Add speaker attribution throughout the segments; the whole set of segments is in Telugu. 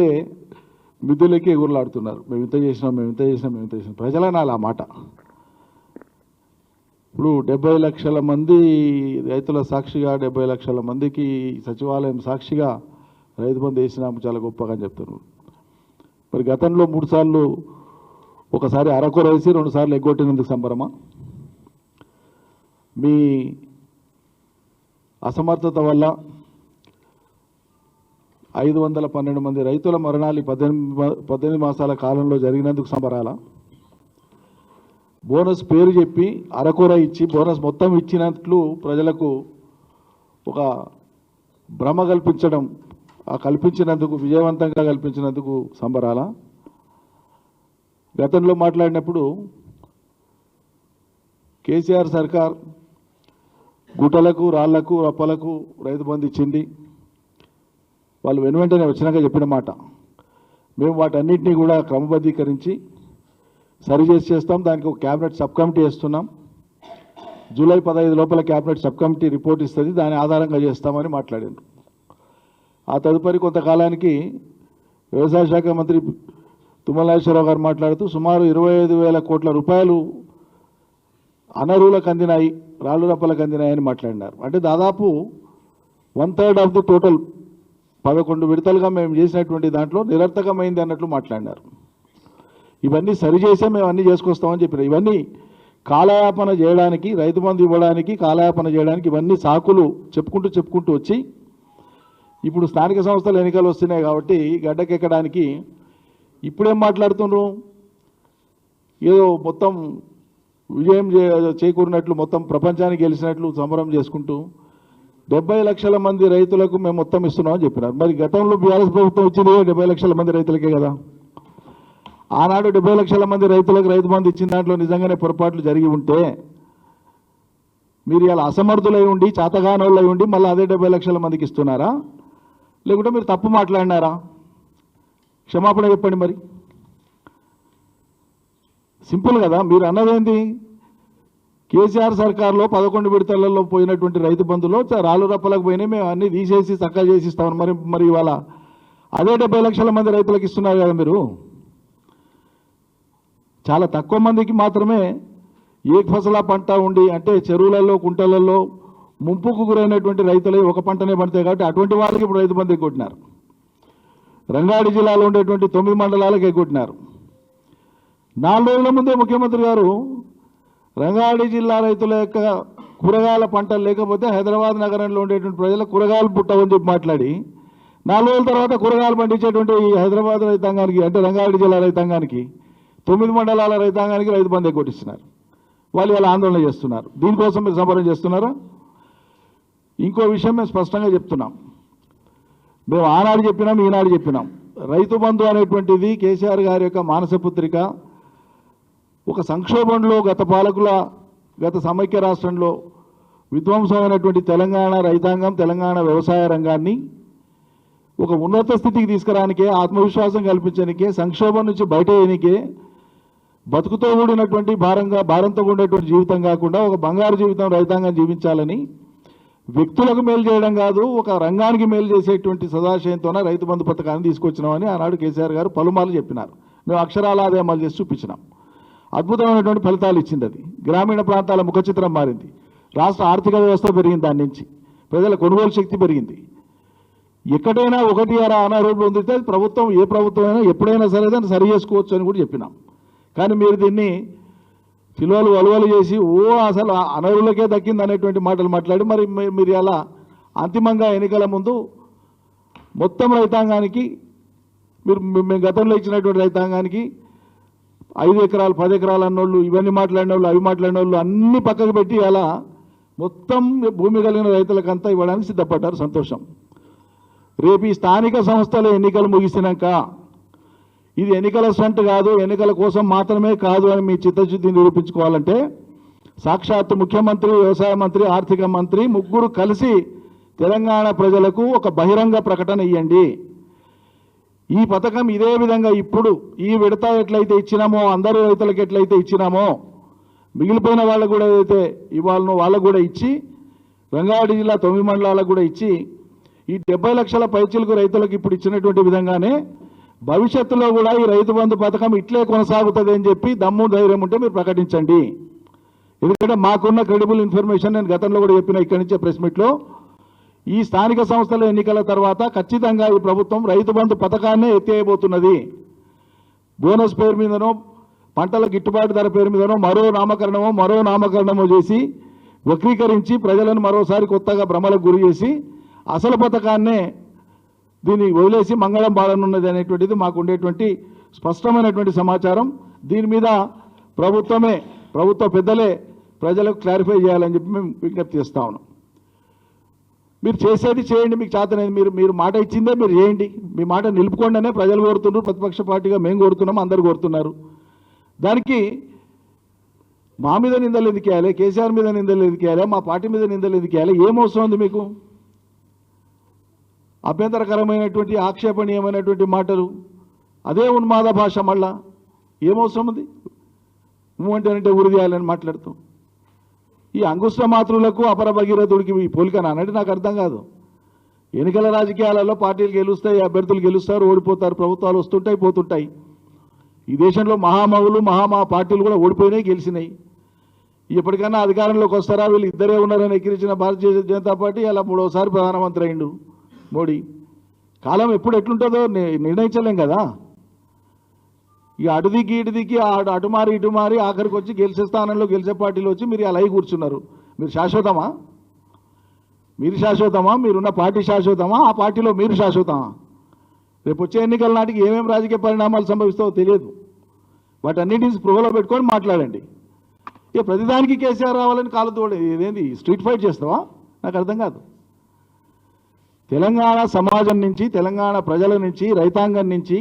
Speaker 1: వాళ్ళే మిద్దులకి ఎగురులాడుతున్నారు. మేము ఇంత చేసినాం, మేము ఇంత చేసినాం, మేము ఇంత చేసినాం. ప్రజలనాలి ఆ మాట. ఇప్పుడు 70 లక్షల మంది రైతుల సాక్షిగా 70 లక్షల మందికి సచివాలయం సాక్షిగా రైతు బంధు వేసినాము చాలా గొప్పగా అని చెప్తున్నారు. మరి గతంలో 3 సార్లు, ఒకసారి అరకొర వేసి 2 సార్లు ఎగ్గొట్టినందుకు సంబరమా? మీ అసమర్థత వల్ల 512 మంది రైతుల మరణాలు 18 మాసాల కాలంలో జరిగినందుకు సంబరాలా? బోనస్ పేరు చెప్పి అరకొర ఇచ్చి బోనస్ మొత్తం ఇచ్చినట్లు ప్రజలకు ఒక భ్రమ కల్పించడం, ఆ కల్పించినందుకు, విజయవంతంగా కల్పించినందుకు సంబరాలా? గతంలో మాట్లాడినప్పుడు కేసీఆర్ సర్కార్ గుట్టలకు, రాళ్లకు, రప్పలకు రైతు బంధు ఇచ్చింది. వాళ్ళు వెనువెంటనే వచ్చినాక చెప్పిన మాట, మేము వాటన్నిటినీ కూడా క్రమబద్ధీకరించి సరిచేసి చేస్తాం. దానికి ఒక క్యాబినెట్ సబ్ కమిటీ వేస్తున్నాం. జూలై 15 లోపల క్యాబినెట్ సబ్ కమిటీ రిపోర్ట్ ఇస్తుంది, దాని ఆధారంగా చేస్తామని మాట్లాడారు. ఆ తదుపరి కొంతకాలానికి వ్యవసాయ శాఖ మంత్రి తుమ్మల నాగేశ్వరరావు గారు మాట్లాడుతూ సుమారు 25,000 కోట్ల రూపాయలు అనర్హులకు అందినాయి, రాళ్ళు రప్పలకు అందినాయని మాట్లాడినారు. అంటే దాదాపు 1/3 ఆఫ్ ది టోటల్ 11 విడతలుగా మేము చేసినటువంటి దాంట్లో నిరర్థకమైంది అన్నట్లు మాట్లాడినారు. ఇవన్నీ సరిచేసే మేము అన్నీ చేసుకొస్తామని చెప్పినారు. ఇవన్నీ కాలయాపన చేయడానికి, రైతు బంధు ఇవ్వడానికి, కాలయాపన చేయడానికి ఇవన్నీ సాకులు చెప్పుకుంటూ వచ్చి ఇప్పుడు స్థానిక సంస్థల ఎన్నికలు వస్తున్నాయి కాబట్టి గడ్డకెక్కడానికి ఇప్పుడేం మాట్లాడుతున్నారు? ఏదో మొత్తం విజయం చేకూరినట్లు, మొత్తం ప్రపంచానికి గెలిచినట్లు సంబరం చేసుకుంటూ 70 లక్షల మంది రైతులకు మేము మొత్తం ఇస్తున్నామని చెప్పినారు. మరి గతంలో బీఆర్ఎస్ ప్రభుత్వం ఇచ్చింది 70 లక్షల మంది రైతులకే కదా. ఆనాడు 70 లక్షల మంది రైతులకు రైతు బంధు ఇచ్చిన దాంట్లో నిజంగానే పొరపాట్లు జరిగి ఉంటే మీరు ఇలా అసమర్థులై ఉండి, చాతగానోళ్ళై ఉండి మళ్ళీ అదే 70 లక్షల మందికి ఇస్తున్నారా? లేకుంటే మీరు తప్పు మాట్లాడినారా? క్షమాపణ చెప్పండి. మరి సింపుల్ కదా. మీరు అన్నదేంటి? కేసీఆర్ సర్కార్లో 11 విడతలలో పోయినటువంటి రైతు బంధులో రాళ్ళు రప్పలకు పోయినాయి, మేము అన్నీ తీసేసి చక్కగా చేసి ఇస్తామని మరి ఇవాళ అదే 70 లక్షల మంది రైతులకు ఇస్తున్నారు కదా. మీరు చాలా తక్కువ మందికి మాత్రమే ఏకఫసలా పంట ఉండి, అంటే చెరువులలో, కుంటలలో ముంపుకు గురైనటువంటి రైతులే ఒక పంటనే పండుతాయి కాబట్టి అటువంటి వాళ్ళకి ఇప్పుడు రైతు బంధు ఎగ్గొట్టినారు. రంగారెడ్డి జిల్లాలో ఉండేటువంటి 9 మండలాలకు ఎగ్గొట్టినారు. 4 రోజుల ముందే ముఖ్యమంత్రి గారు రంగారెడ్డి జిల్లా రైతుల యొక్క కూరగాయల పంటలు లేకపోతే హైదరాబాద్ నగరంలో ఉండేటువంటి ప్రజలకు కూరగాయలు పుట్టవని చెప్పి మాట్లాడి 4 రోజుల తర్వాత కూరగాయలు పండించేటువంటి ఈ హైదరాబాద్ రైతాంగానికి, అంటే రంగారెడ్డి జిల్లా రైతాంగానికి, 9 మండలాల రైతాంగానికి రైతు బంధు ఎగ్గొట్టిస్తున్నారు. వాళ్ళు ఇలా ఆందోళన చేస్తున్నారు. దీనికోసం మీరు సంబరం చేస్తున్నారా? ఇంకో విషయం మేము స్పష్టంగా చెప్తున్నాం. మేము ఆనాడు చెప్పినాం, ఈనాడు చెప్పినాం. రైతు బంధు అనేటువంటిది కేసీఆర్ గారి యొక్క మానసపుత్రిక. ఒక సంక్షోభంలో గత సమైక్య రాష్ట్రంలో విధ్వంసమైనటువంటి తెలంగాణ రైతాంగం, తెలంగాణ వ్యవసాయ రంగాన్ని ఒక ఉన్నత స్థితికి తీసుకురానికే, ఆత్మవిశ్వాసం కల్పించడానికే, సంక్షోభం నుంచి బయటేయనికే, బతుకుతో కూడినటువంటి భారంతో కూడినటువంటి జీవితం కాకుండా ఒక బంగారు జీవితం రైతాంగం జీవించాలని వ్యక్తులకు మేలు చేయడం కాదు, ఒక రంగానికి మేలు చేసేటువంటి సదాశయంతోనే రైతు బంధు పథకాన్ని తీసుకొచ్చినామని ఆనాడు కేసీఆర్ గారు పలుమార్లు చెప్పినారు. మేము అక్షరాల అదే అమలు చేసి చూపించినాం. అద్భుతమైనటువంటి ఫలితాలు ఇచ్చింది. అది గ్రామీణ ప్రాంతాల ముఖ చిత్రం మారింది. రాష్ట్ర ఆర్థిక వ్యవస్థ పెరిగింది, దాని నుంచి ప్రజల కొనుగోలు శక్తి పెరిగింది. ఎక్కడైనా ఒకటి అనారోగ్యం పొందితే ప్రభుత్వం, ఏ ప్రభుత్వం అయినా ఎప్పుడైనా సరే దాన్ని సరి చేసుకోవచ్చు అని కూడా చెప్పినాం. కానీ మీరు దీన్ని చిలువలు వలువలు చేసి అసలు అనర్హులకే దక్కింది అనేటువంటి మాటలు మాట్లాడి మరి మీరు అలా అంతిమంగా ఎన్నికల ముందు మొత్తం రైతాంగానికి, మేము గతంలో ఇచ్చినటువంటి రైతాంగానికి 5 ఎకరాలు 10 ఎకరాలు అన్నోళ్ళు, ఇవన్నీ మాట్లాడిన వాళ్ళు, అవి మాట్లాడిన వాళ్ళు అన్నీ పక్కకు పెట్టి అలా మొత్తం భూమి కలిగిన రైతులకంతా ఇవ్వడానికి సిద్ధపడ్డారు. సంతోషం. రేపు ఈ స్థానిక సంస్థల ఎన్నికలు ముగిసినాక ఇది ఎన్నికల స్టంట్ కాదు, ఎన్నికల కోసం మాత్రమే కాదు అని మీ చిత్తశుద్ధిని నిరూపించుకోవాలంటే సాక్షాత్తు ముఖ్యమంత్రి, వ్యవసాయ మంత్రి, ఆర్థిక మంత్రి ముగ్గురు కలిసి తెలంగాణ ప్రజలకు ఒక బహిరంగ ప్రకటన ఇవ్వండి. ఈ పథకం ఇదే విధంగా ఇప్పుడు ఈ విడత ఎట్లయితే ఇచ్చినామో, అందరూ రైతులకు ఎట్లయితే ఇచ్చినామో, మిగిలిపోయిన వాళ్ళకు కూడా ఏదైతే ఇవ్వాలనో వాళ్ళకు కూడా ఇచ్చి, రంగారెడ్డి జిల్లా 9 మండలాలకు కూడా ఇచ్చి, ఈ 70 లక్షల పైచిలకు రైతులకు ఇప్పుడు ఇచ్చినటువంటి విధంగానే భవిష్యత్తులో కూడా ఈ రైతు బంధు పథకం ఇట్లే కొనసాగుతుంది అని చెప్పి దమ్ము ధైర్యం ఉంటే మీరు ప్రకటించండి. ఎందుకంటే మాకున్న క్రెడిబుల్ ఇన్ఫర్మేషన్ నేను గతంలో కూడా చెప్పిన ఇక్కడి నుంచే ప్రెస్ మీట్లో, ఈ స్థానిక సంస్థల ఎన్నికల తర్వాత ఖచ్చితంగా ఈ ప్రభుత్వం రైతు బంధు పథకాన్నే ఎత్తేయబోతున్నది. బోనస్ పేరు మీదనో పంటల గిట్టుబాటు ధర పేరు మీదనో మరో నామకరణమో చేసి వక్రీకరించి ప్రజలను మరోసారి కొత్తగా భ్రమలకు గురి చేసి అసలు పథకాన్నే దీన్ని వదిలేసి మంగళం పాడనున్నది అనేటువంటిది మాకు ఉండేటువంటి స్పష్టమైనటువంటి సమాచారం. దీని మీద ప్రభుత్వ పెద్దలే ప్రజలకు క్లారిఫై చేయాలని చెప్పి మేము విజ్ఞప్తి చేస్తా ఉన్నాం. మీరు చేసేది చేయండి, మీకు చేతనేది మీరు మాట ఇచ్చిందే మీరు చేయండి, మీ మాట నిలుపుకోండి అనే ప్రజలు కోరుతున్నారు. ప్రతిపక్ష పార్టీగా మేము కోరుతున్నాం, అందరు కోరుతున్నారు. దానికి మా మీద నిందలు ఎందుకు వేయాలి, కేసీఆర్ మీద నిందలు ఎందుకు వేయాలి, మా పార్టీ మీద నిందలు ఎందుకు వేయాలి? ఏమవసరం ఉంది మీకు? అభ్యంతరకరమైనటువంటి ఆక్షేపణీయమైనటువంటి మాటలు, అదే ఉన్మాద భాష, మళ్ళా ఏమవసరం ఉంది? అంటే ఉరి చేయాలని మాట్లాడుతూ ఈ అంగుష్ట మాతృలకు అపర భగీరథుడికి ఈ పోలికనా అన్నట్టు నాకు అర్థం కాదు. ఎన్నికల రాజకీయాలలో పార్టీలు గెలుస్తాయి, అభ్యర్థులు గెలుస్తారు, ఓడిపోతారు, ప్రభుత్వాలు వస్తుంటాయి పోతుంటాయి. ఈ దేశంలో మహామహులు పార్టీలు కూడా ఓడిపోయినాయి, గెలిచినాయి. ఎప్పటికైనా అధికారంలోకి వస్తారా? వీళ్ళు ఇద్దరే ఉన్నారని ఎక్కిరించిన భారతీయ జనతా పార్టీ అలా మూడోసారి ప్రధానమంత్రి అయిండు మోడీ. కాలం ఎప్పుడు ఎట్లుంటుందో నిర్ణయించలేం కదా. ఇక అటుదికి ఇటుదికి అటుమారి ఇటుమారి ఆఖరికి వచ్చి గెలిచే స్థానంలో గెలిచే పార్టీలు వచ్చి మీరు అలా కూర్చున్నారు. మీరు శాశ్వతమా? మీరున్న పార్టీ శాశ్వతమా? ఆ పార్టీలో మీరు శాశ్వతమా? రేపు వచ్చే ఎన్నికల నాటికి ఏమేమి రాజకీయ పరిణామాలు సంభవిస్తావో తెలియదు. వాటన్నిటిని స్పృహలో పెట్టుకొని మాట్లాడండి. ఇక ప్రతిదానికి కేసీఆర్ రావాలని కాలుతోడు ఇదేంది స్ట్రీట్ ఫైట్ చేస్తావా? నాకు అర్థం కాదు. తెలంగాణ సమాజం నుంచి, తెలంగాణ ప్రజల నుంచి, రైతాంగం నుంచి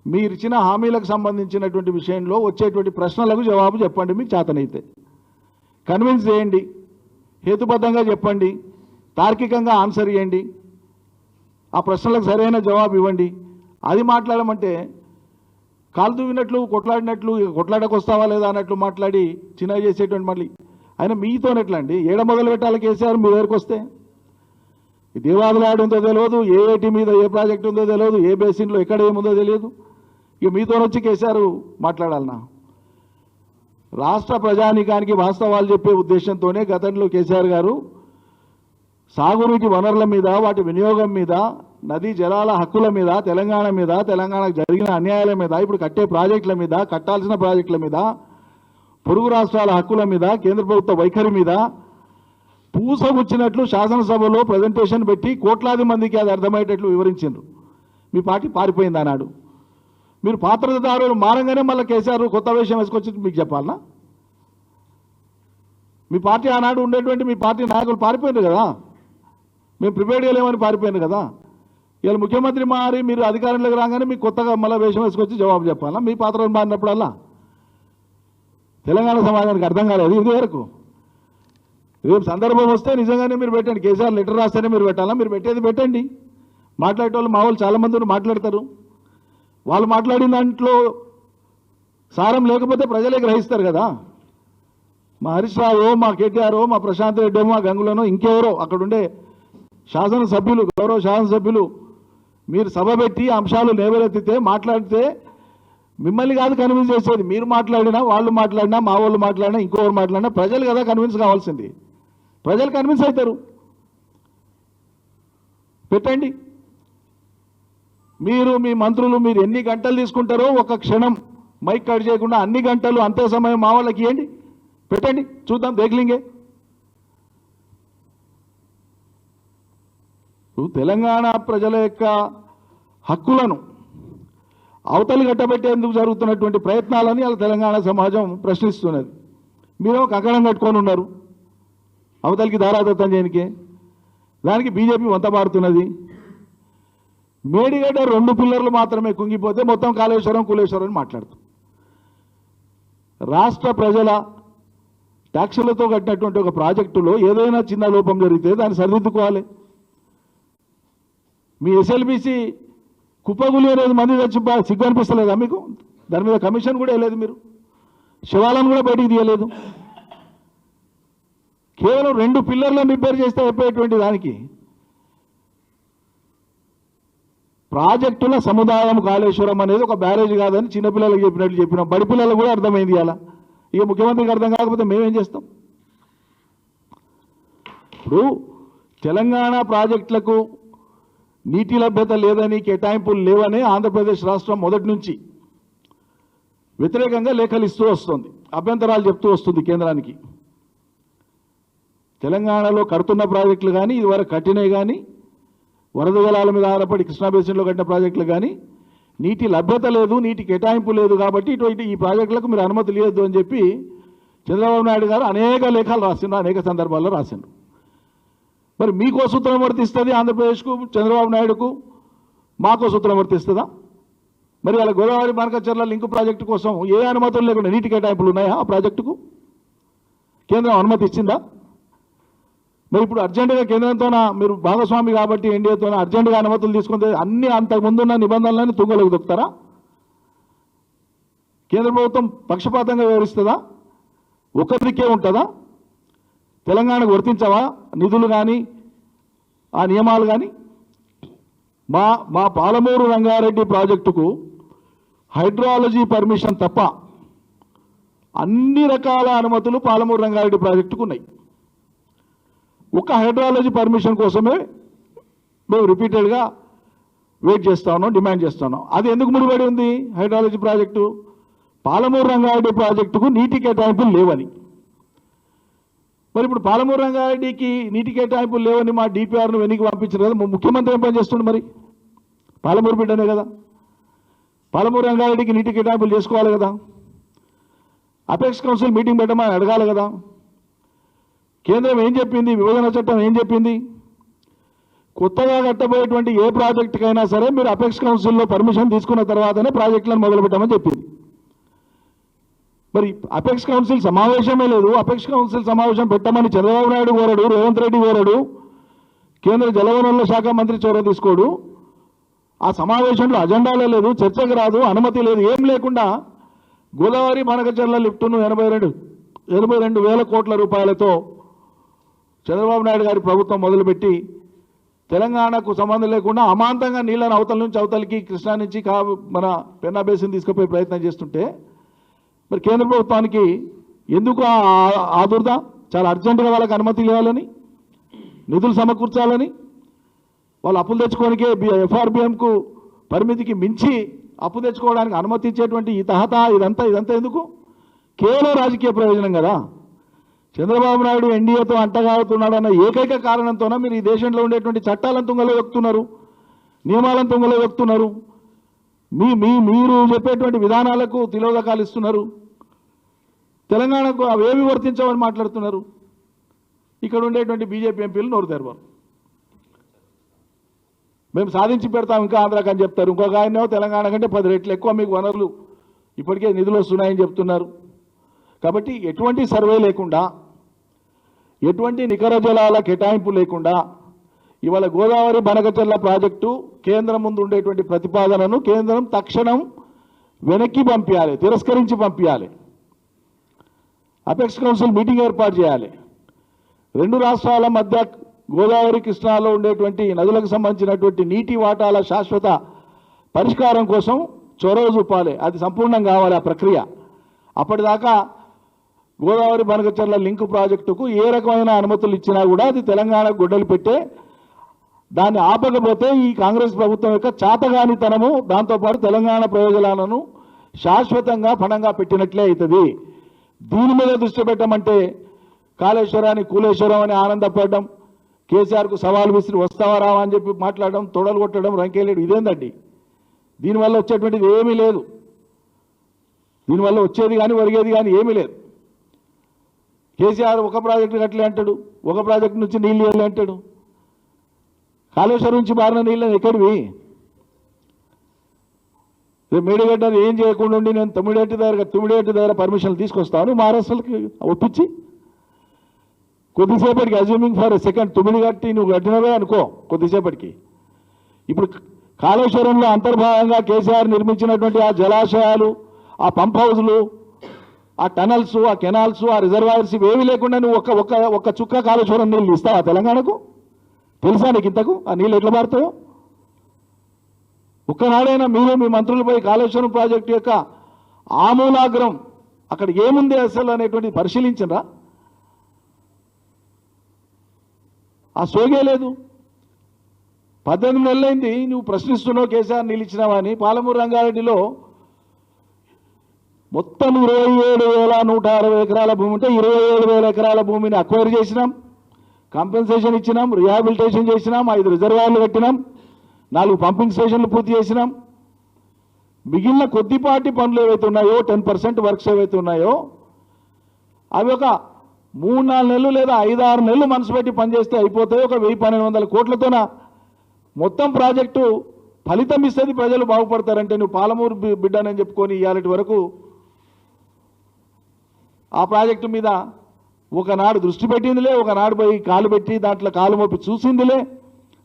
Speaker 1: మీరు ఇచ్చిన హామీలకు సంబంధించినటువంటి విషయంలో వచ్చేటువంటి ప్రశ్నలకు జవాబు చెప్పండి. మీకు చేతనైతే కన్విన్స్ చేయండి, హేతుబద్ధంగా చెప్పండి, తార్కికంగా ఆన్సర్ ఇవ్వండి, ఆ ప్రశ్నలకు సరైన జవాబు ఇవ్వండి. అది మాట్లాడమంటే కాలు దువ్వినట్లు కొట్లాడకు వస్తావా లేదా అన్నట్లు మాట్లాడి చిన్న చేసేటువంటి మళ్ళీ ఆయన మీతోనెట్లా అండి? ఏడ మొదలు పెట్టాలి కేసీఆర్ మీ దగ్గరికి వస్తే? దేవాదులు ఆడుందో తెలియదు, ఏ ఏటి మీద ఏ ప్రాజెక్ట్ ఉందో తెలియదు, ఏ బేసిన్లో ఎక్కడ ఏముందో తెలియదు. ఇక మీతోనొచ్చి కేసీఆర్ మాట్లాడాలన్నా? రాష్ట్ర ప్రజానీకానికి వాస్తవాలు చెప్పే ఉద్దేశంతోనే గతంలో కేసీఆర్ గారు సాగునీటి వనరుల మీద, వాటి వినియోగం మీద, నదీ జలాల హక్కుల మీద, తెలంగాణ మీద, తెలంగాణకు జరిగిన అన్యాయాల మీద, ఇప్పుడు కట్టే ప్రాజెక్టుల మీద, కట్టాల్సిన ప్రాజెక్టుల మీద, పొరుగు రాష్ట్రాల హక్కుల మీద, కేంద్ర ప్రభుత్వ వైఖరి మీద పూసగుచ్చినట్లు శాసనసభలో ప్రజెంటేషన్ పెట్టి కోట్లాది మందికి అది అర్థమయ్యేటట్లు వివరించారు. మీ పార్టీ పారిపోయింది అన్నాడు. మీరు పాత్రదారులు మారంగానే మళ్ళీ కేసీఆర్ కొత్త విషయం వేసుకొచ్చి మీకు చెప్పాలనా? మీ పార్టీ ఆనాడు ఉండేటువంటి మీ పార్టీ నాయకులు పారిపోయినారు కదా, మేము ప్రిపేర్డ్ చేయలేమని పారిపోయారు కదా. ఇవాళ ముఖ్యమంత్రి మారి మీరు అధికారంలోకి రాగానే మీకు కొత్తగా మళ్ళీ వేషం వేసుకొచ్చి జవాబు చెప్పాలా? మీ పాత్రలు మారినప్పుడల్లా తెలంగాణ సమాజానికి అర్థం కాలేదు ఇది వరకు. రేపు సందర్భం వస్తే నిజంగానే మీరు పెట్టండి. కేసీఆర్ లెటర్ రాస్తేనే మీరు పెట్టాలా? మీరు పెట్టేది పెట్టండి. మాట్లాడేటోళ్ళు మా వాళ్ళు చాలామంది మాట్లాడతారు. వాళ్ళు మాట్లాడిన దాంట్లో సారం లేకపోతే ప్రజలే గ్రహిస్తారు కదా. మా హరీష్ రావు, మా కేటీఆర్, మా ప్రశాంత్ రెడ్డి, మా గంగులను, ఇంకెవరో అక్కడుండే శాసనసభ్యులు, గౌరవ శాసనసభ్యులు మీరు సభ పెట్టి అంశాలు లేవనెత్తితే మాట్లాడితే మిమ్మల్ని కాదు కన్విన్స్ చేసేది. మీరు మాట్లాడినా, వాళ్ళు మాట్లాడినా, మా వాళ్ళు మాట్లాడినా, ఇంకోరు మాట్లాడినా ప్రజలు కదా కన్విన్స్ కావాల్సింది. ప్రజలు కన్విన్స్ అవుతారు. పెట్టండి. మీరు మీ మంత్రులు మీరు ఎన్ని గంటలు తీసుకుంటారో ఒక క్షణం మైక్ కట్ చేయకుండా అన్ని గంటలు అంతే సమయం మా వాళ్ళకి ఇవ్వండి, పెట్టండి, చూద్దాం, దేఖలింగే. తెలంగాణ ప్రజల యొక్క హక్కులను అవతలి గట్టబెట్టేందుకు జరుగుతున్నటువంటి ప్రయత్నాలని అలా తెలంగాణ సమాజం ప్రశ్నిస్తున్నది. మీరు కంకణం కట్టుకొని ఉన్నారు అవతలికి దారాదత్తం చేయనికే. దానికి బీజేపీ వంత పారుతున్నది. మేడిగడ్డ 2 పిల్లర్లు మాత్రమే కుంగిపోతే మొత్తం కాళేశ్వరం కులేశ్వరం అని మాట్లాడుతాం. రాష్ట్ర ప్రజల ట్యాక్సులతో కట్టినటువంటి ఒక ప్రాజెక్టులో ఏదైనా చిన్న లోపం జరిగితే దాన్ని సరిదిద్దుకోవాలి. మీ ఎస్ఎల్బీసీ కుప్పగులి అనేది మంది తెచ్చి సిగ్గు అనిపిస్తలేదా మీకు? దాని మీద కమిషన్ కూడా వేయలేదు, మీరు శివాలను కూడా బయటికి తీయలేదు. కేవలం 2 పిల్లర్లను రిపేర్ చేస్తే అయిపోయేటువంటి దానికి ప్రాజెక్టుల సముదాయం కాళేశ్వరం అనేది ఒక బ్యారేజ్ కాదని చిన్నపిల్లలకు చెప్పినట్లు చెప్పినాం. బడి పిల్లలకు కూడా అర్థమైంది అలా. ఇక ముఖ్యమంత్రికి అర్థం కాకపోతే మేమేం చేస్తాం? ఇప్పుడు తెలంగాణ ప్రాజెక్టులకు నీటి లభ్యత లేదని, కేటాయింపులు లేవని ఆంధ్రప్రదేశ్ రాష్ట్రం మొదటి నుంచి వ్యతిరేకంగా లేఖలు ఇస్తూ వస్తుంది, అభ్యంతరాలు చెప్తూ వస్తుంది కేంద్రానికి. తెలంగాణలో కడుతున్న ప్రాజెక్టులు కానీ, ఇదివరకు కట్టినవి కానీ, వరద జలాల మీద ఆధారపడి కృష్ణా బేసిన్లో కట్టిన ప్రాజెక్టులు కానీ నీటి లభ్యత లేదు, నీటి కేటాయింపు లేదు కాబట్టి ఇటువంటి ఈ ప్రాజెక్టులకు మీరు అనుమతి లేదు అని చెప్పి చంద్రబాబు నాయుడు గారు అనేక లేఖలు రాసిండ్రు, అనేక సందర్భాల్లో రాసిండ్రు. మరి మీకో సూత్రం వర్తిస్తుంది ఆంధ్రప్రదేశ్కు, చంద్రబాబు నాయుడుకు, మాకో సూత్రం వర్తిస్తుందా? మరి అలా గోదావరి బనకచెర్ల లింక్ ప్రాజెక్టు కోసం ఏ అనుమతులు లేకుండా నీటి కేటాయింపులు ఉన్నాయా ఆ ప్రాజెక్టుకు? కేంద్రం అనుమతి ఇచ్చిందా? మరి ఇప్పుడు అర్జెంటుగా కేంద్రంతో మీరు భాగస్వామి కాబట్టి ఎన్డీఏతో అర్జెంటుగా అనుమతులు తీసుకుంటే అన్ని అంతకుముందున్న నిబంధనలన్నీ తుంగలోకి దొక్కుతారా? కేంద్ర ప్రభుత్వం పక్షపాతంగా వ్యవహరిస్తుందా? ఒకరికే ఉంటుందా? తెలంగాణకు వర్తించవా నిధులు కానీ ఆ నియమాలు కానీ? మా పాలమూరు రంగారెడ్డి ప్రాజెక్టుకు హైడ్రాలజీ పర్మిషన్ తప్ప అన్ని రకాల అనుమతులు పాలమూరు రంగారెడ్డి ప్రాజెక్టుకు ఉన్నాయి. ఒక హైడ్రాలజీ పర్మిషన్ కోసమే మేము రిపీటెడ్గా వెయిట్ చేస్తా ఉన్నాం, డిమాండ్ చేస్తా ఉన్నాం. అది ఎందుకు ముడిపడి ఉంది? హైడ్రాలజీ ప్రాజెక్టు పాలమూరు రంగారెడ్డి ప్రాజెక్టుకు నీటి కేటాయింపులు లేవని. మరి ఇప్పుడు పాలమూరు రంగారెడ్డికి నీటి కేటాయింపులు లేవని మా డిపిఆర్ను వెనక్కి పంపించారు కదా, ముఖ్యమంత్రి ఏం పని చేస్తుండే? మరి పాలమూరు బిడ్డనే కదా, పాలమూరు రంగారెడ్డికి నీటి కేటాయింపులు చేసుకోవాలి కదా, అపెక్స్ కౌన్సిల్ మీటింగ్ పెట్టమని అడగాలి కదా. కేంద్రం ఏం చెప్పింది? విభజన చట్టం ఏం చెప్పింది? కొత్తగా కట్టబోయేటువంటి ఏ ప్రాజెక్టుకైనా సరే మీరు అపెక్స్ కౌన్సిల్లో పర్మిషన్ తీసుకున్న తర్వాతనే ప్రాజెక్టులను మొదలుపెట్టమని చెప్పింది. మరి అపెక్స్ కౌన్సిల్ సమావేశమే లేదు. అపెక్స్ కౌన్సిల్ సమావేశం పెట్టమని చంద్రబాబు నాయుడు కోరడు, రేవంత్ రెడ్డి కోరడు, కేంద్ర జలవనరుల శాఖ మంత్రి చొరవ తీసుకోడు. ఆ సమావేశంలో అజెండాలో లేదు, చర్చకు రాదు, అనుమతి లేదు, ఏం లేకుండా గోదావరి బనకచెర్ల లిఫ్టును 82,000 కోట్ల రూపాయలతో చంద్రబాబు నాయుడు గారి ప్రభుత్వం మొదలుపెట్టి తెలంగాణకు సంబంధం లేకుండా అమాంతంగా నీళ్ళను అవతల నుంచి అవతలికి, కృష్ణా నుంచి మన పెన్నా బేసిన్ తీసుకుపోయే ప్రయత్నం చేస్తుంటే మరి కేంద్ర ప్రభుత్వానికి ఎందుకు ఆదుర్ద? చాలా అర్జెంటుగా వాళ్ళకి అనుమతి ఇవ్వాలని, నిధులు సమకూర్చాలని, వాళ్ళు అప్పులు తెచ్చుకోనికే ఎఫ్ఆర్బిఎంకు పరిమితికి మించి అప్పు తెచ్చుకోవడానికి అనుమతి ఇచ్చేటువంటి ఈ తహతా ఇదంతా ఎందుకు? కేవలం రాజకీయ ప్రయోజనం కదా. చంద్రబాబు నాయుడు ఎన్డీఏతో అంటగాడుతున్నాడన్న ఏకైక కారణంతోనే మీరు ఈ దేశంలో ఉండేటువంటి చట్టాలను తుంగలో వెక్కుతున్నారు, నియమాలను తుంగలో వెక్కుతున్నారు, మీరు చెప్పేటువంటి విధానాలకు తిలోదకాలు ఇస్తున్నారు, తెలంగాణకు అవేవి వర్తించవని మాట్లాడుతున్నారు. ఇక్కడ ఉండేటువంటి బీజేపీ ఎంపీలు నోరు తెరవరు. మేము సాధించి పెడతాం ఇంకా ఆంధ్రాకి అని చెప్తారు. ఇంకొక ఆయన తెలంగాణ కంటే 10 రెట్లు ఎక్కువ మీకు వనరులు ఇప్పటికే నిధులు వస్తున్నాయని చెప్తున్నారు. కాబట్టి ఎటువంటి సర్వే లేకుండా, ఎటువంటి నికర జలాల కేటాయింపు లేకుండా ఇవాళ గోదావరి బనకచెర్ల ప్రాజెక్టు కేంద్రం ముందు ఉండేటువంటి ప్రతిపాదనను కేంద్రం తక్షణం వెనక్కి పంపించాలి, తిరస్కరించి పంపించాలి. అపెక్స్ కౌన్సిల్ మీటింగ్ ఏర్పాటు చేయాలి. 2 రాష్ట్రాల మధ్య గోదావరి కృష్ణాలో ఉండేటువంటి నదులకు సంబంధించినటువంటి నీటి వాటాల శాశ్వత పరిష్కారం కోసం చొరవ చూపాలి. అది సంపూర్ణం కావాలి ఆ ప్రక్రియ. అప్పటిదాకా గోదావరి బనకచెర్ల లింక్ ప్రాజెక్టుకు ఏ రకమైన అనుమతులు ఇచ్చినా కూడా అది తెలంగాణకు గొడ్డలు పెట్టే, దాన్ని ఆపకపోతే ఈ కాంగ్రెస్ ప్రభుత్వం యొక్క చాతగానితనము, దాంతోపాటు తెలంగాణ ప్రయోజనాలను శాశ్వతంగా పణంగా పెట్టినట్లే అవుతుంది. దీని మీద దృష్టి పెట్టమంటే కాళేశ్వరాన్ని కూలేశ్వరం అని ఆనందపడడం, కేసీఆర్కు సవాల్ విసిరి వస్తావా రావా అని చెప్పి మాట్లాడడం, తొడలు కొట్టడం, రంకేలేడు, ఇదేందండి? దీనివల్ల వచ్చేటువంటిది ఏమీ లేదు. దీనివల్ల వచ్చేది కానీ ఒరిగేది కానీ ఏమీ లేదు. కేసీఆర్ ఒక ప్రాజెక్టు కట్టలే అంటాడు, ఒక ప్రాజెక్టు నుంచి నీళ్ళు వెళ్ళి అంటాడు. కాళేశ్వరం నుంచి మారిన నీళ్ళని ఎక్కడివి? మేడిగడ్డ ఏం చేయకుండా ఉండి నేను తుమ్మిడేటి దగ్గర పర్మిషన్లు తీసుకొస్తాను మహారాష్ట్రకి ఒప్పించి, కొద్దిసేపటికి అజ్యూమింగ్ ఫర్ సెకండ్ తుమ్మిడి కట్టి నువ్వు కట్టినవే అనుకో, కొద్దిసేపటికి ఇప్పుడు కాళేశ్వరంలో అంతర్భాగంగా కేసీఆర్ నిర్మించినటువంటి ఆ జలాశయాలు, ఆ పంప్ హౌజులు, ఆ టనల్స్, ఆ కెనాల్స్, ఆ రిజర్వాయర్స్ ఇవేవి లేకుండా నువ్వు ఒక్క చుక్క కాళేశ్వరం నీళ్ళు ఇస్తావా తెలంగాణకు? తెలుసా నీకు ఇంతకు ఆ నీళ్ళు ఎట్లా మారుతాయో? ఒక్కనాడైనా మీరు మీ మంత్రులపై కాళేశ్వరం ప్రాజెక్టు యొక్క ఆమూలాగ్రం అక్కడ ఏముంది అసలు అనేటువంటిది పరిశీలించరా? ఆ సోగే లేదు. 18 నెలలైంది నువ్వు ప్రశ్నిస్తున్నావు కేసీఆర్ నిలిచినావా అని. పాలమూరు రంగారెడ్డిలో మొత్తం 27,160 ఎకరాల భూమి ఉంటే 27,000 ఎకరాల భూమిని అక్వైర్ చేసినాం, కాంపెన్సేషన్ ఇచ్చినాం, రిహాబిలిటేషన్ చేసినాం, 5 రిజర్వాయర్లు కట్టినాం, 4 పంపింగ్ స్టేషన్లు పూర్తి చేసినాం. మిగిలిన కొద్దిపాటి పనులు ఏవైతే ఉన్నాయో 10% వర్క్స్ ఏవైతే ఉన్నాయో అవి ఒక 3-4 నెలలు లేదా 5-6 నెలలు మనసు పెట్టి పనిచేస్తే అయిపోతాయి. ఒక 1,000-1,200 కోట్లతోన మొత్తం ప్రాజెక్టు ఫలితం ఇస్తుంది, ప్రజలు బాగుపడతారంటే నువ్వు పాలమూరు బిడ్డనని చెప్పుకొని ఇవాళటి వరకు ఆ ప్రాజెక్టు మీద ఒకనాడు దృష్టి పెట్టిందిలే, ఒకనాడు పోయి కాలు పెట్టి దాంట్లో కాలు మోపి చూసిందిలే,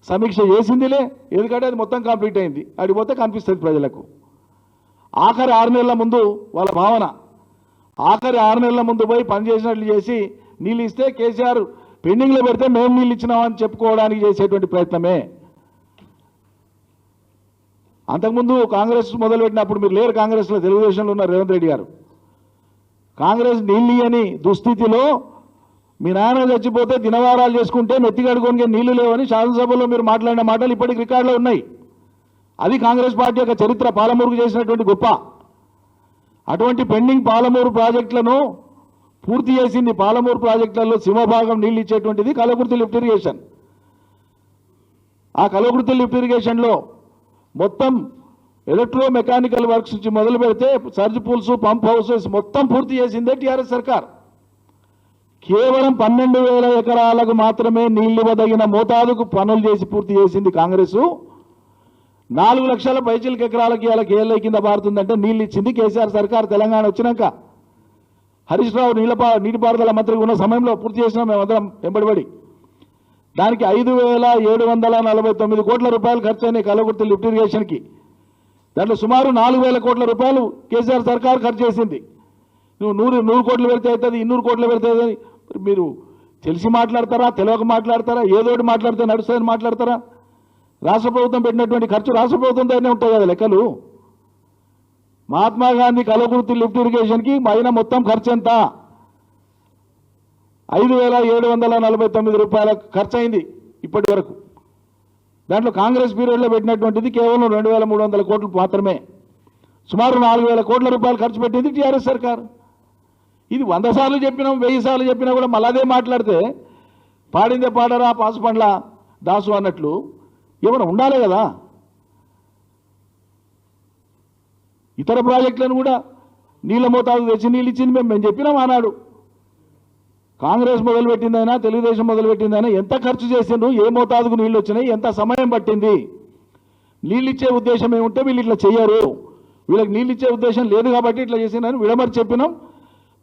Speaker 1: సమీక్ష చేసిందిలే. ఎందుకంటే అది మొత్తం కంప్లీట్ అయింది, అడిగిపోతే కనిపిస్తుంది ప్రజలకు. ఆఖరి 6 నెలల ముందు వాళ్ళ భావన, ఆఖరి 6 నెలల ముందు పోయి పనిచేసినట్లు చేసి నీళ్ళు ఇస్తే కేసీఆర్ పెండింగ్లో పెడితే మేము నీళ్ళు ఇచ్చినామని చెప్పుకోవడానికి చేసేటువంటి ప్రయత్నమే. అంతకుముందు కాంగ్రెస్ మొదలుపెట్టినప్పుడు మీరు లేరు, కాంగ్రెస్లో తెలుగుదేశంలో ఉన్న రేవంత్ రెడ్డి గారు. కాంగ్రెస్ నీళ్ళు అని దుస్థితిలో మీ నాయన చచ్చిపోతే దినవారాలు చేసుకుంటే నెత్తిగడుకొని నీళ్లు లేవని శాసనసభలో మీరు మాట్లాడిన మాటలు ఇప్పటికి రికార్డులో ఉన్నాయి. అది కాంగ్రెస్ పార్టీ యొక్క చరిత్ర, పాలమూరుకు చేసినటువంటి గొప్ప. అటువంటి పెండింగ్ పాలమూరు ప్రాజెక్టులను పూర్తి చేసింది. పాలమూరు ప్రాజెక్టులలో సింహభాగం నీళ్ళు ఇచ్చేటువంటిది కల్వకుర్తి లిఫ్ట్ ఇరిగేషన్. ఆ కల్వకుర్తి లిఫ్ట్ ఇరిగేషన్లో మొత్తం ఎలక్ట్రో మెకానికల్ వర్క్స్ నుంచి మొదలు పెడితే సర్జ్ పూల్స్, పంప్ హౌసెస్ మొత్తం పూర్తి చేసిందే టీఆర్ఎస్ సర్కార్. కేవలం 12,000 ఎకరాలకు మాత్రమే నీళ్లు ఇవ్వదగిన మోతాదుకు పనులు చేసి పూర్తి చేసింది కాంగ్రెస్. 4 లక్షల పైచిలకు ఎకరాలకి ఇలా కేఎల్ఐ కింద పారుతుందంటే నీళ్ళు ఇచ్చింది కేసీఆర్ సర్కార్. తెలంగాణ వచ్చినాక హరీష్ రావు నీటిపారుదల మంత్రిగా ఉన్న సమయంలో పూర్తి చేసినాం మేమందరం వెంబడిపడి. దానికి 5,749 కోట్ల రూపాయలు ఖర్చు అయినాయి కల్వకుర్తి లిఫ్ట్ ఇరిగేషన్కి. దాంట్లో సుమారు 4,000 కోట్ల రూపాయలు కేసీఆర్ సర్కార్ ఖర్చు చేసింది. నువ్వు 100 కోట్లు పెడితే అవుతుంది, 200 కోట్లు పెడితే అవుతుంది. మీరు తెలిసి మాట్లాడతారా, తెలియక మాట్లాడతారా, ఏదోటి మాట్లాడితే నడుస్తుందని మాట్లాడతారా? రాష్ట్ర ప్రభుత్వం పెట్టినటువంటి ఖర్చు రాష్ట్ర ప్రభుత్వం దగ్గరనే ఉంటాయి కదా లెక్కలు. మహాత్మా గాంధీ కల్వకుర్తి లిఫ్ట్ ఇరిగేషన్కి అయిన మొత్తం ఖర్చు ఎంత? 5,749 రూపాయల ఖర్చు అయింది ఇప్పటి వరకు. దాంట్లో కాంగ్రెస్ పీరియడ్లో పెట్టినటువంటిది కేవలం 2,300 కోట్లు మాత్రమే. సుమారు 4,000 కోట్ల రూపాయలు ఖర్చు పెట్టింది టీఆర్ఎస్ సర్కార్. ఇది 100 సార్లు చెప్పినాం, 1000 సార్లు చెప్పినా కూడా మళ్ళీ అదే మాట్లాడితే పాడిందే పాడరా పాసు పండ్ల దాసు అన్నట్లు ఏమైనా ఉండాలి కదా. ఇతర ప్రాజెక్టులను కూడా నీళ్ళ మోతాదు తెచ్చి నీళ్ళు ఇచ్చింది మేము చెప్పినాం ఆనాడు. కాంగ్రెస్ మొదలుపెట్టిందైనా తెలుగుదేశం మొదలుపెట్టిందైనా ఎంత ఖర్చు చేసిండ్రు, ఏ మోతాదుకు నీళ్ళు వచ్చినాయి, ఎంత సమయం పట్టింది. నీళ్ళు ఇచ్చే ఉద్దేశం ఏముంటే వీళ్ళు ఇట్లా చెయ్యరు, వీళ్ళకి నీళ్ళు ఇచ్చే ఉద్దేశం లేదు కాబట్టి ఇట్లా చేసిందని విడమరి చెప్పినాం.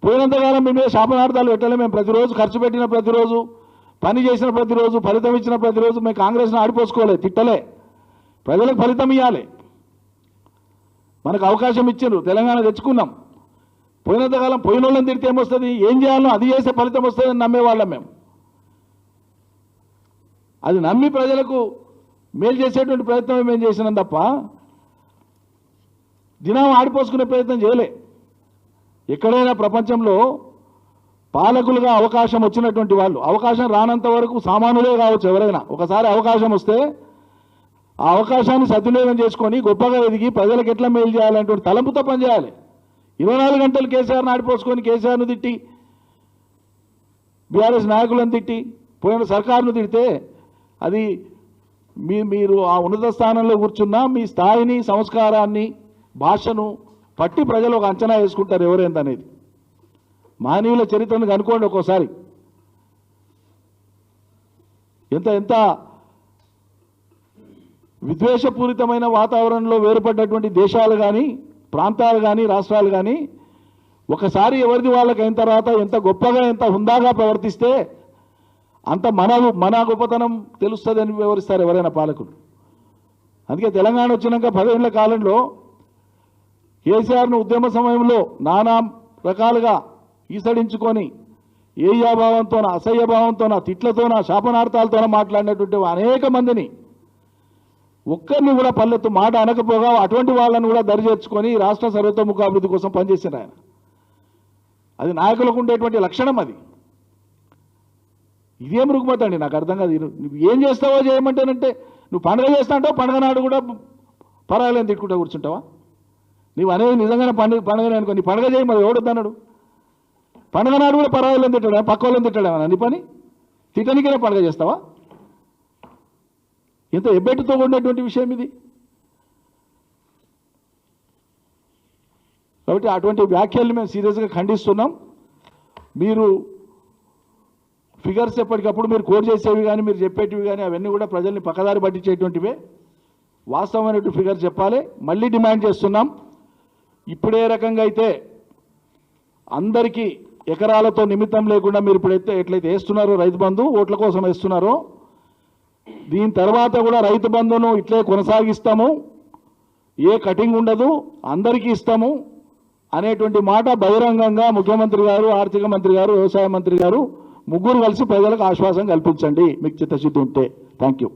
Speaker 1: పోయినంతకాలం మేము శాపనార్థాలు పెట్టలే. మేము ప్రతిరోజు ఖర్చు పెట్టిన ప్రతిరోజు, పని చేసిన ప్రతిరోజు, ఫలితం ఇచ్చిన ప్రతిరోజు మేము కాంగ్రెస్ని ఆడిపోసుకోలే, తిట్టలే. ప్రజలకు ఫలితం ఇవ్వాలి. మనకు అవకాశం ఇచ్చిండ్రు, తెలంగాణ తెచ్చుకున్నాం. పోయినంతకాలం పోయిన వాళ్ళని తిడితే ఏమొస్తుంది, ఏం చేయాలో అది చేసే ఫలితం వస్తుందని నమ్మేవాళ్ళం మేము. అది నమ్మి ప్రజలకు మేలు చేసేటువంటి ప్రయత్నం మేము చేసినాం తప్ప దినం ఆడిపోసుకునే ప్రయత్నం చేయలే. ఎక్కడైనా ప్రపంచంలో పాలకులుగా అవకాశం వచ్చినటువంటి వాళ్ళు, అవకాశం రానంత వరకు సామాన్యులే కావచ్చు ఎవరైనా, ఒకసారి అవకాశం వస్తే ఆ అవకాశాన్ని సద్వినియోగం చేసుకొని గొప్పగా ఎదిగి ప్రజలకు ఎట్లా మేలు చేయాలనేటువంటి తలంపుతో పనిచేయాలి. 24 గంటలు కేసీఆర్ని ఆడిపోసుకొని కేసీఆర్ను తిట్టి, బీఆర్ఎస్ నాయకులను తిట్టి, పోయిన సర్కారును తిడితే అది మీరు ఆ ఉన్నత స్థానంలో కూర్చున్నా మీ స్థాయిని, సంస్కారాన్ని, భాషను పట్టి ప్రజలు ఒక అంచనా వేసుకుంటారు ఎవరేంత అనేది. మానవుల చరిత్రను కనుక్కోండి ఒక్కోసారి. ఎంత ఎంత విద్వేషపూరితమైన వాతావరణంలో వేరుపడ్డటువంటి దేశాలు కానీ, ప్రాంతాలు కానీ, రాష్ట్రాలు కానీ ఒకసారి ఎవరిది వాళ్ళకి అయిన తర్వాత ఎంత గొప్పగా, ఎంత హుందాగా ప్రవర్తిస్తే అంత మన గొప్పతనం తెలుస్తుందని వివరిస్తారు ఎవరైనా పాలకులు. అందుకే తెలంగాణ వచ్చినాక 10 ఏళ్ల కాలంలో కేసీఆర్ను ఉద్యమ సమయంలో నానా రకాలుగా ఈసడించుకొని ఏయాభావంతోన, అసహ్యభావంతోన, తిట్లతోన, శాపనార్థాలతోన మాట్లాడినటువంటి అనేక మందిని ఒక్కరిని కూడా పల్లెత్తు మాట అనకపోగా అటువంటి వాళ్ళని కూడా దరి చేర్చుకొని రాష్ట్ర సర్వతోముఖ అభివృద్ధి కోసం పనిచేశారు ఆయన. అది నాయకులకు ఉండేటువంటి లక్షణం అది. ఇదేం రుగ్మతండి నాకు అర్థం కాదు. నువ్వు ఏం చేస్తావో చేయమంటేనంటే నువ్వు పండుగ చేస్తా అంటావు, పండుగ నాడు కూడా పర్వాలేదు తిట్టుకుంటా కూర్చుంటావా? నీవు అనేది నిజంగానే పండుగనే అనుకో, నీ పండుగ చేయి, మరి ఎవడొద్దన్నాడు? పండుగ నాడు కూడా పర్వాలేదు తిట్టాడా, పక్క వాళ్ళని తిట్టాడేమన్నా నీ పని? తిట్టనికనే పండుగ చేస్తావా? ఎంత ఎబ్బెట్టుతో ఉండేటువంటి విషయం ఇది. కాబట్టి అటువంటి వ్యాఖ్యల్ని మేము సీరియస్గా ఖండిస్తున్నాం. మీరు ఫిగర్స్ ఎప్పటికప్పుడు మీరు కోడ్ చేసేవి కానీ మీరు చెప్పేటివి కానీ అవన్నీ కూడా ప్రజల్ని పక్కదారి పట్టించేటువంటివే. వాస్తవమైనటువంటి ఫిగర్ చెప్పాలి. మళ్ళీ డిమాండ్ చేస్తున్నాం, ఇప్పుడే రకంగా అయితే అందరికీ ఎకరాలతో నిమిత్తం లేకుండా మీరు ఇప్పుడైతే ఎట్లయితే వేస్తున్నారో రైతు బంధు ఓట్ల కోసం వేస్తున్నారో, దీని తర్వాత కూడా రైతు బంధును ఇట్లే కొనసాగిస్తాము, ఏ కటింగ్ ఉండదు, అందరికీ ఇస్తాము అనేటువంటి మాట బహిరంగంగా ముఖ్యమంత్రి గారు, ఆర్థిక మంత్రి గారు, వ్యవసాయ మంత్రి గారు ముగ్గురు కలిసి ప్రజలకు ఆశ్వాసం కల్పించండి మీకు చిత్తశుద్ధి ఉంటే. Thank you.